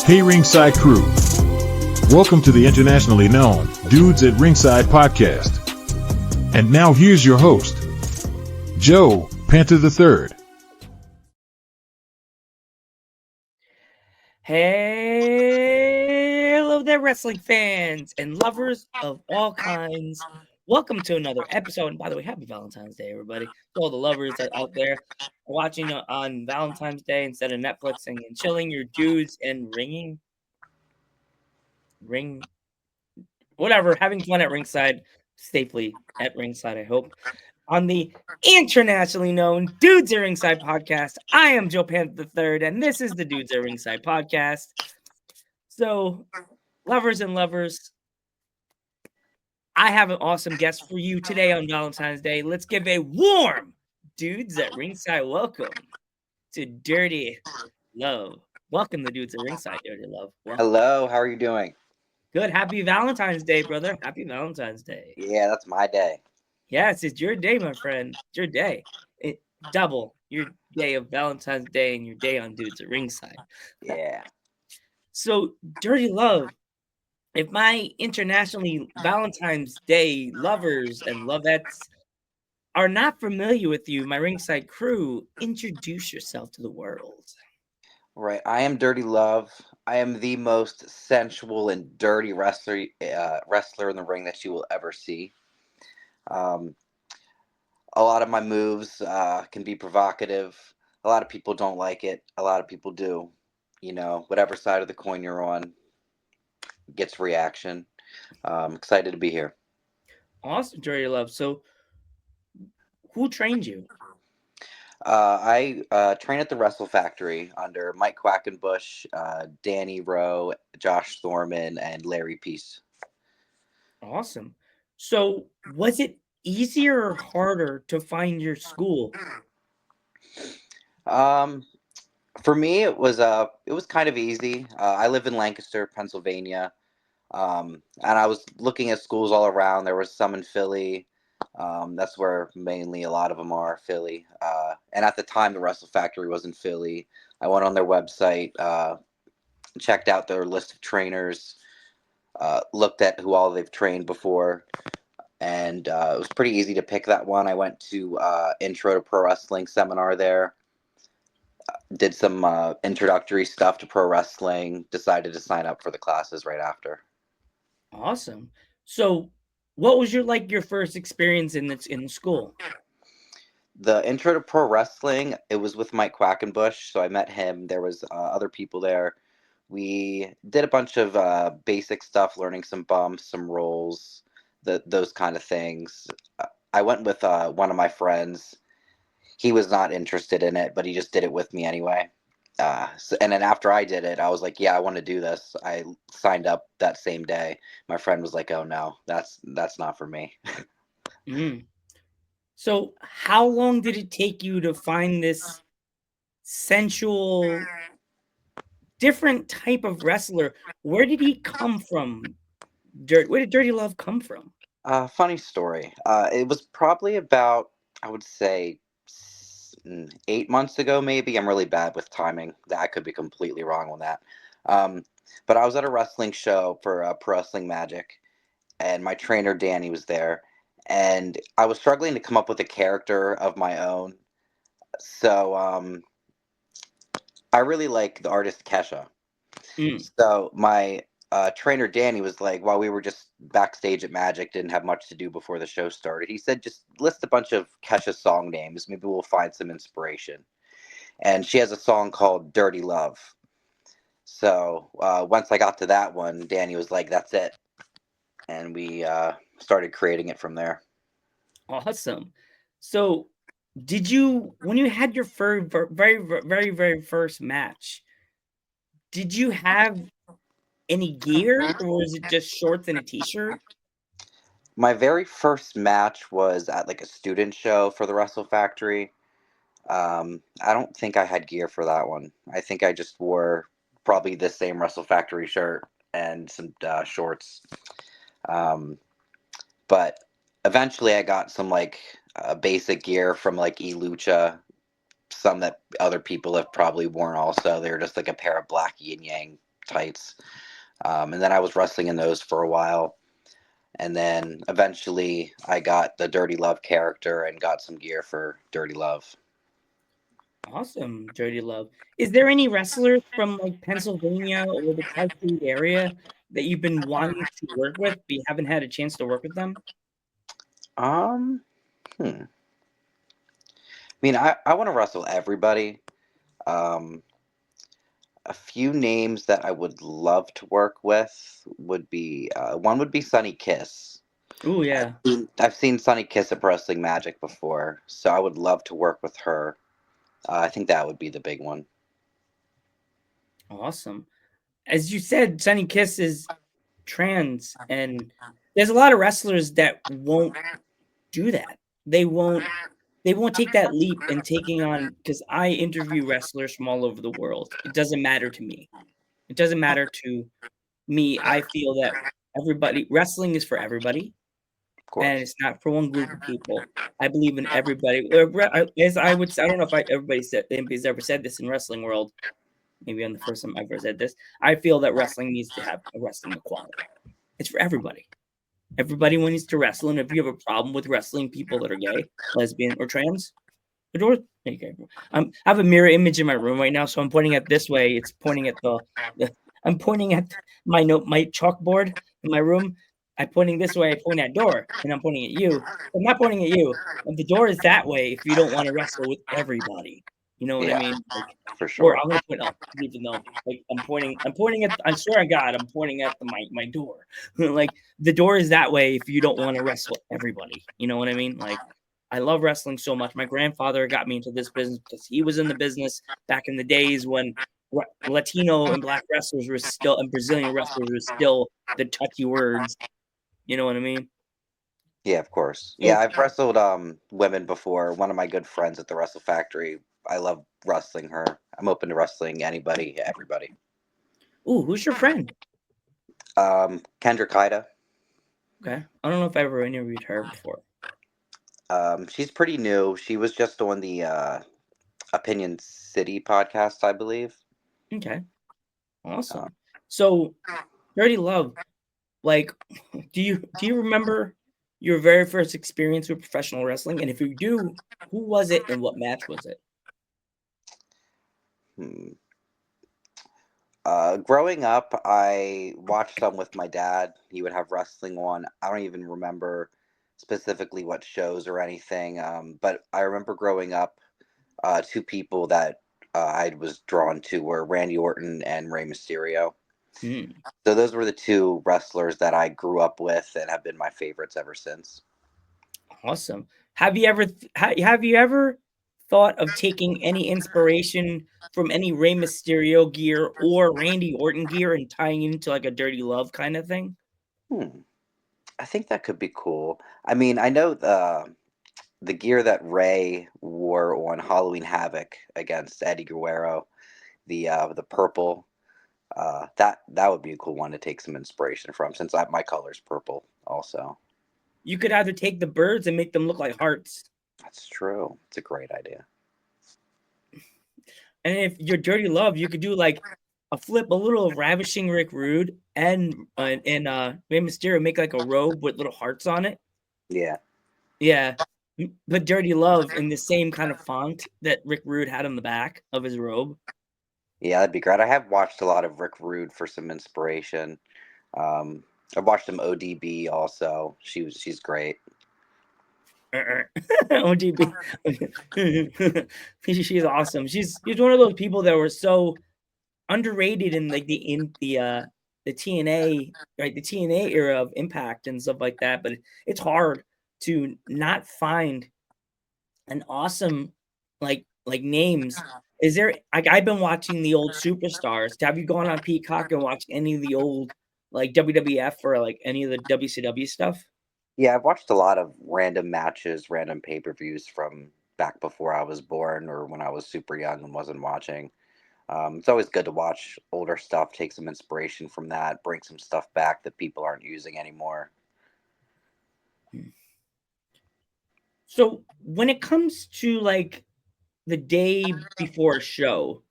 Hey Ringside crew, welcome to the internationally known Dudes at Ringside podcast. And now here's your host, Joe, Panther Variety. Hey, hello there, wrestling fans and lovers of all kinds. Welcome to another episode. And by the way, happy Valentine's Day, everybody. To all the lovers out there watching on Valentine's Day instead of Netflixing and chilling your dudes and having fun at ringside, safely at ringside, I hope. On the internationally known Dudes at Ringside podcast, I am Joe Panther III, and this is the Dudes at Ringside podcast. So, lovers and lovers, I have an awesome guest for you today on Valentine's Day. Let's give a warm Dudes at Ringside welcome to Dirty Love. Welcome to Dudes at Ringside, Dirty Love. Welcome. Hello, how are you doing? Good. Happy Valentine's Day, brother. Happy Valentine's Day. Yeah, that's my day. Yes, it's your day, my friend. It's your day. Double your day of Valentine's Day and your day on Dudes at Ringside. Yeah. So, Dirty Love, if my internationally Valentine's Day lovers and lovettes are not familiar with you, my ringside crew, introduce yourself to the world. Right. I am Dirty Love. I am the most sensual and dirty wrestler in the ring that you will ever see. A lot of my moves can be provocative. A lot of people don't like it. A lot of people do. You know, whatever side of the coin you're on gets reaction. Excited to be here. Awesome, Dirty Love. So, who trained you? I train at the Wrestle Factory under Mike Quackenbush, Danny Rowe, Josh Thorman, and Larry Peace. Awesome. So, was it easier or harder to find your school? Um, for me, it was kind of easy. I live in Lancaster, Pennsylvania, and I was looking at schools all around. There was some in Philly. That's where mainly a lot of them are, Philly. And at the time, the Wrestle Factory was in Philly. I went on their website, checked out their list of trainers, looked at who all they've trained before, and it was pretty easy to pick that one. I went to Intro to Pro Wrestling seminar there, did some introductory stuff to pro wrestling, decided to sign up for the classes right after. Awesome. So, what was your first experience in the school? The Intro to Pro Wrestling, it was with Mike Quackenbush, so I met him. There was other people there. We did a bunch of basic stuff, learning some bumps, some rolls, those kind of things. I went with one of my friends. He was not interested in it, but he just did it with me anyway. And then after I did it, I was like, "Yeah, I want to do this." I signed up that same day. My friend was like, "Oh no, that's not for me." Mm. So, how long did it take you to find this sensual, different type of wrestler? Where did he come from? Where did Dirty Love come from? Funny story. It was probably about, I would say, 8 months ago, maybe. I'm really bad with timing. I could be completely wrong on that. Um, but I was at a wrestling show for Pro Wrestling Magic, and my trainer Danny was there, and I was struggling to come up with a character of my own. So I really like the artist Kesha. Mm. So my trainer Danny was like, while we were just backstage at Magic, didn't have much to do before the show started. He said, just list a bunch of Kesha song names. Maybe we'll find some inspiration. And she has a song called "Dirty Love." So once I got to that one, Danny was like, "That's it," and we started creating it from there. Awesome. So, when you had your very first match, did you have any gear or is it just shorts and a t-shirt? My very first match was at like a student show for the Wrestle Factory. I don't think I had gear for that one. I think I just wore probably the same Wrestle Factory shirt and some shorts. Um, but eventually I got some like basic gear from like eLucha, some that other people have probably worn also. They're just like a pair of black yin yang tights. And then I was wrestling in those for a while. And then eventually I got the Dirty Love character and got some gear for Dirty Love. Awesome, Dirty Love. Is there any wrestlers from like Pennsylvania or the Tri-State area that you've been wanting to work with, but you haven't had a chance to work with them? Um, hmm. I mean, I want to wrestle everybody. Um, a few names that I would love to work with would be one would be Sunny Kiss. Oh yeah, I've seen Sunny Kiss at Wrestling Magic before, so I would love to work with her. I think that would be the big one. awesome. As you said, Sunny Kiss is trans, and there's a lot of wrestlers that won't do that. They won't take that leap in taking on, because I interview wrestlers from all over the world. It doesn't matter to me. It doesn't matter to me. I feel that wrestling is for everybody, Of and course. it's not for one group of people. I believe in everybody. As I would, I don't know if anybody's ever said this in wrestling world. Maybe I'm the first time I've ever said this. I feel that wrestling needs to have a wrestling equality. It's for everybody. Everybody needs to wrestle, and if you have a problem with wrestling people that are gay, lesbian, or trans, the door. Okay. I have a mirror image in my room right now, so I'm pointing at this way. It's pointing at I'm pointing at my chalkboard in my room. I'm pointing this way. I point at door, and I'm pointing at you. I'm not pointing at you. And the door is that way if you don't want to wrestle with everybody. You know what I Yeah, mean? Like, for or sure. I'm gonna point up, even though like I'm pointing. I swear to God, I'm pointing at my door. Like the door is that way if you don't want to wrestle everybody. You know what I mean? Like I love wrestling so much. My grandfather got me into this business because he was in the business back in the days when Latino and black wrestlers were still, and Brazilian wrestlers were still the touchy words. You know what I mean? Yeah, of course. Yeah, So, I've wrestled women before. One of my good friends at the Wrestle Factory. I love wrestling her. I'm open to wrestling anybody, everybody. ooh, who's your friend? Kendra Kaida. Okay, I don't know if I ever interviewed her before. She's pretty new. She was just on the Opinion City podcast, I believe. Okay, Uh, awesome. So, Dirty Love, like, do you remember your very first experience with professional wrestling? And if you do, who was it and what match was it? hmm. Growing up, I watched some with my dad. He would have wrestling on. I don't even remember specifically what shows or anything, but I remember growing up, two people that I was drawn to were Randy Orton and Rey Mysterio. Hmm. So those were the two wrestlers that I grew up with and have been my favorites ever since. Awesome. Have you ever thought of taking any inspiration from any Rey Mysterio gear or Randy Orton gear and tying it into like a Dirty Love kind of thing? Hmm. I think that could be cool. I mean, I know the gear that Ray wore on Halloween Havoc against Eddie Guerrero, the purple. That would be a cool one to take some inspiration from, since my color's purple also. You could either take the birds and make them look like hearts, That's true. It's a great idea. and if you're Dirty Love, you could do like a little of Ravishing Rick Rude and Rey Mysterio, make like a robe with little hearts on it. Yeah. Yeah, but Dirty Love in the same kind of font that Rick Rude had on the back of his robe. Yeah, that'd be great. I have watched a lot of Rick Rude for some inspiration. Um, I've watched him ODB also. She's great. OGB. She's awesome. She's one of those people that were so underrated in like the TNA, right? The TNA era of Impact and stuff like that. But it's hard to not find an awesome like names. Is there like I've been watching the old superstars. Have you gone on Peacock and watched any of the old like WWF or like any of the WCW stuff? Yeah, I've watched a lot of random matches, random pay-per-views from back before I was born or when I was super young and wasn't watching. It's always good to watch older stuff, take some inspiration from that, bring some stuff back that people aren't using anymore. So when it comes to like the day before a show,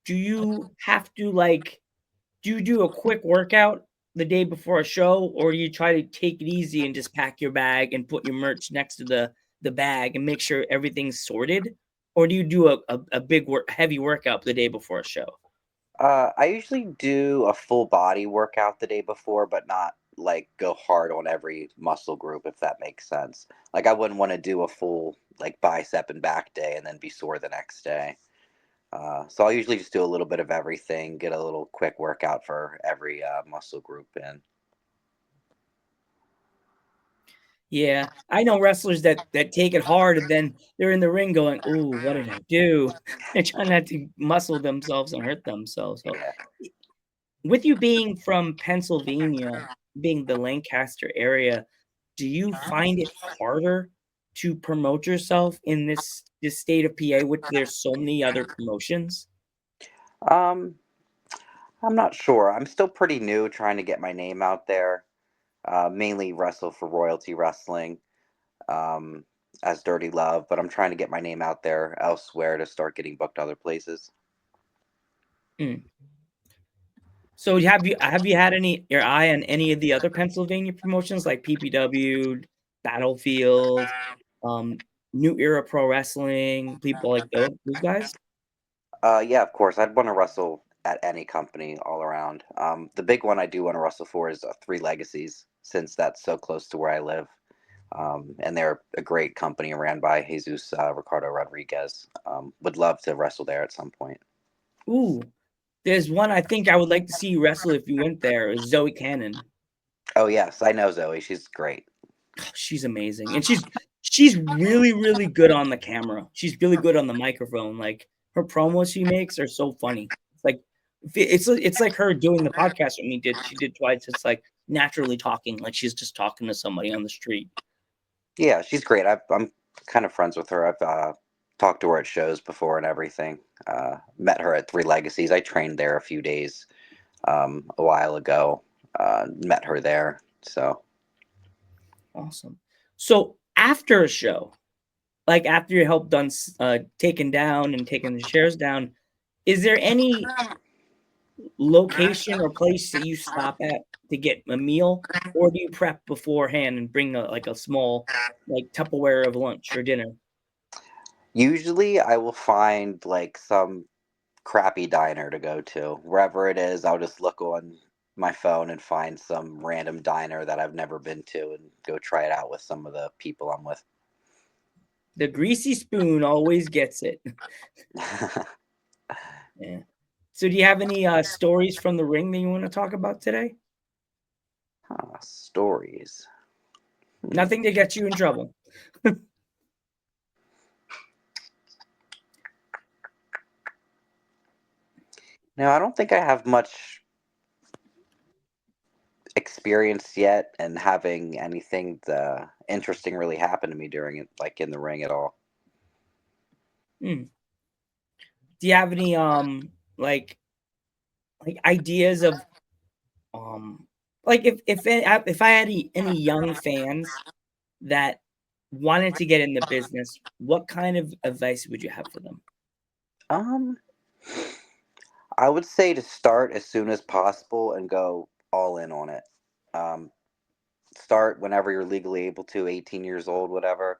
do you have to like do you do a quick workout the day before a show, or do you try to take it easy and just pack your bag and put your merch next to the bag and make sure everything's sorted? Or do you do a big heavy workout the day before a show? I usually do a full body workout the day before, but not like go hard on every muscle group, if that makes sense. Like I wouldn't want to do a full like bicep and back day and then be sore the next day. So I'll usually just do a little bit of everything, get a little quick workout for every muscle group in. Yeah, I know wrestlers that take it hard and then they're in the ring going, "Ooh, what did I do?" They're trying not to muscle themselves and hurt themselves. So, Yeah. with you being from Pennsylvania, being the Lancaster area, do you find it harder to promote yourself in this state of PA, which there's so many other promotions? Um, I'm not sure. I'm still pretty new trying to get my name out there. Mainly wrestle for Royalty Wrestling um, as Dirty Love, but I'm trying to get my name out there elsewhere to start getting booked other places. Mm. So have you had your eye on any of the other Pennsylvania promotions like PPW, Battlefield, um, New Era Pro Wrestling, people like those guys? Yeah, of course. I'd want to wrestle at any company all around. The big one I do want to wrestle for is Three Legacies, since that's so close to where I live. And they're a great company ran by Jesus Ricardo Rodriguez. Would love to wrestle there at some point. Ooh, there's one I think I would like to see you wrestle if you went there, is Zoe Cannon. Oh, yes, I know Zoe. She's great. She's amazing, and she's really, really good on the camera. She's really good on the microphone. Like, her promos she makes are so funny. It's like it's like her doing the podcast with me. She did twice. It's like naturally talking, like she's just talking to somebody on the street. Yeah, she's great. I'm kind of friends with her. I've talked to her at shows before and everything. Met her at Three Legacies. I trained there a few days a while ago. Met her there. So, Awesome. So after a show, like after your help done taken down and taking the chairs down, is there any location or place that you stop at to get a meal, or do you prep beforehand and bring like a small like Tupperware of lunch or dinner? usually I will find like some crappy diner to go to. Wherever it is, I'll just look on my phone and find some random diner that I've never been to and go try it out with some of the people I'm with. The greasy spoon always gets it. Yeah. So do you have any stories from the ring that you want to talk about today? Stories. Nothing to get you in trouble. Now, I don't think I have much experience yet and having anything interesting really happen to me during it, like in the ring at all. Hmm. Do you have any like ideas of um like if I had any young fans that wanted to get in the business, what kind of advice would you have for them? Um, I would say to start as soon as possible and go all in on it. Um, Start whenever you're legally able to, 18 years old, whatever.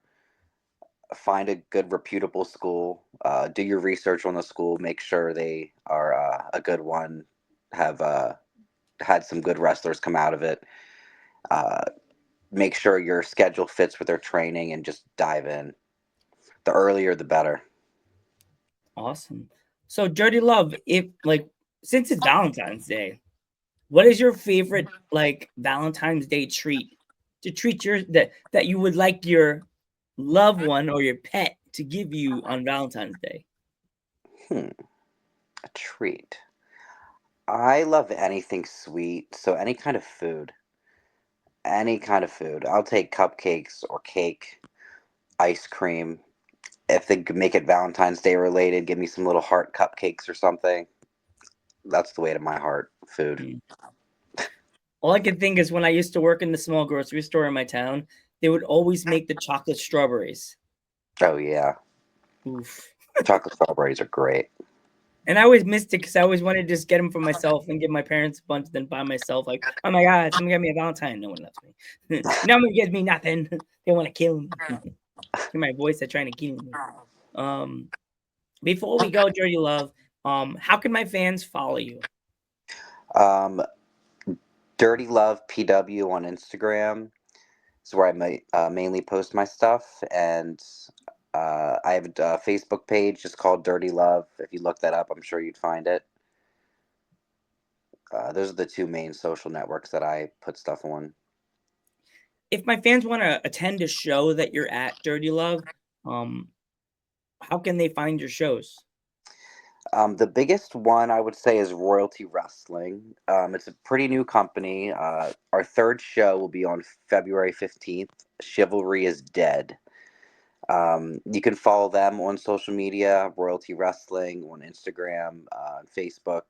Find a good, reputable school. Do your research on the school. Make sure they are a good one. Have had some good wrestlers come out of it. Uh, Make sure your schedule fits with their training and just dive in. The earlier, the better. Awesome. So Dirty Love, if like since it's Valentine's Day, what is your favorite like Valentine's Day treat to treat your that you would like your loved one or your pet to give you on Valentine's Day? Hmm, a treat. I love anything sweet, so any kind of food. Any kind of food. I'll take cupcakes or cake, ice cream. If they could make it Valentine's Day related, give me some little heart cupcakes or something. That's the way to my heart. Food. Mm. All I can think is when I used to work in the small grocery store in my town, they would always make the chocolate strawberries. Oh yeah, Oof. chocolate strawberries are great. And I always missed it because I always wanted to just get them for myself and give my parents a bunch, then buy myself. Like, oh my God, someone got me a Valentine. No one loves me. No one gives me nothing. They want to kill me. Hear my voice, they're trying to kill me. Before we go, Dirty Love, how can my fans follow you? Um, Dirty Love PW on Instagram is where I mainly post my stuff, and I have a Facebook page just called Dirty Love. If you look that up, I'm sure you'd find it. Those are the two main social networks that I put stuff on. If my fans want to attend a show that you're at, Dirty Love, how can they find your shows? The biggest one I would say is Royalty Wrestling. It's a pretty new company. Our third show will be on February 15th. Chivalry is Dead. You can follow them on social media, Royalty Wrestling on Instagram, Facebook.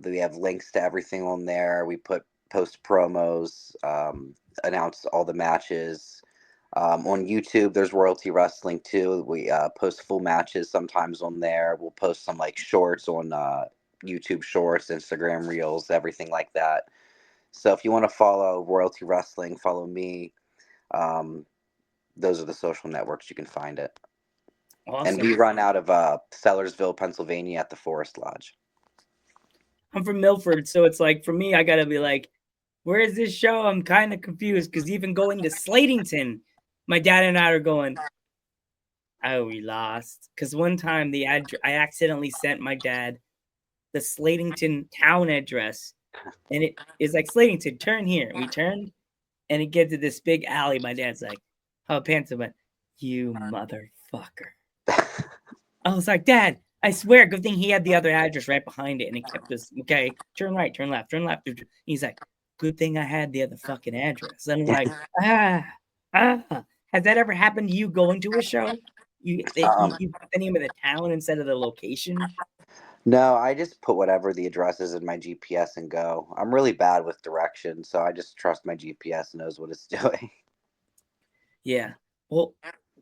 We have links to everything on there. We post promos, announce all the matches. On YouTube, there's Royalty Wrestling too. We post full matches sometimes on there. We'll post some like shorts on YouTube Shorts, Instagram Reels, everything like that. So if you want to follow Royalty Wrestling, follow me. Those are the social networks you can find it. And we Awesome. run out of Sellersville, Pennsylvania at the Forest Lodge. I'm from Milford, so it's like for me, I gotta be like, where is this show? I'm kind of confused because even going to Slatington, my dad and I are going, oh, we lost. Because one time I accidentally sent my dad the Slatington town address, and it is like Slatington, turn here. And we turned, and it gets to this big alley. My dad's like, oh, Panther went, you motherfucker. I was like, Dad, I swear, good thing he had the other address right behind it, and he kept us, okay, turn right, turn left, turn left. He's like, good thing I had the other fucking address. And I'm like, has that ever happened to you going to a show? You put the name of the town instead of the location? No, I just put whatever the address is in my GPS and go. I'm really bad with directions, so I just trust my GPS knows what it's doing. Yeah. Well,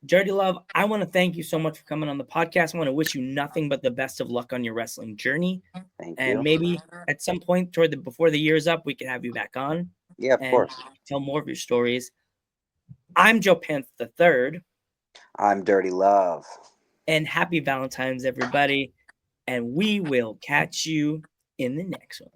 Dirty Love, I want to thank you so much for coming on the podcast. I want to wish you nothing but the best of luck on your wrestling journey. Thank And you. maybe at some point before the year's up, we can have you back on Yeah, of and course. tell more of your stories. I'm Joe Panther the Third, I'm Dirty Love. and happy Valentine's, everybody. And we will catch you in the next one.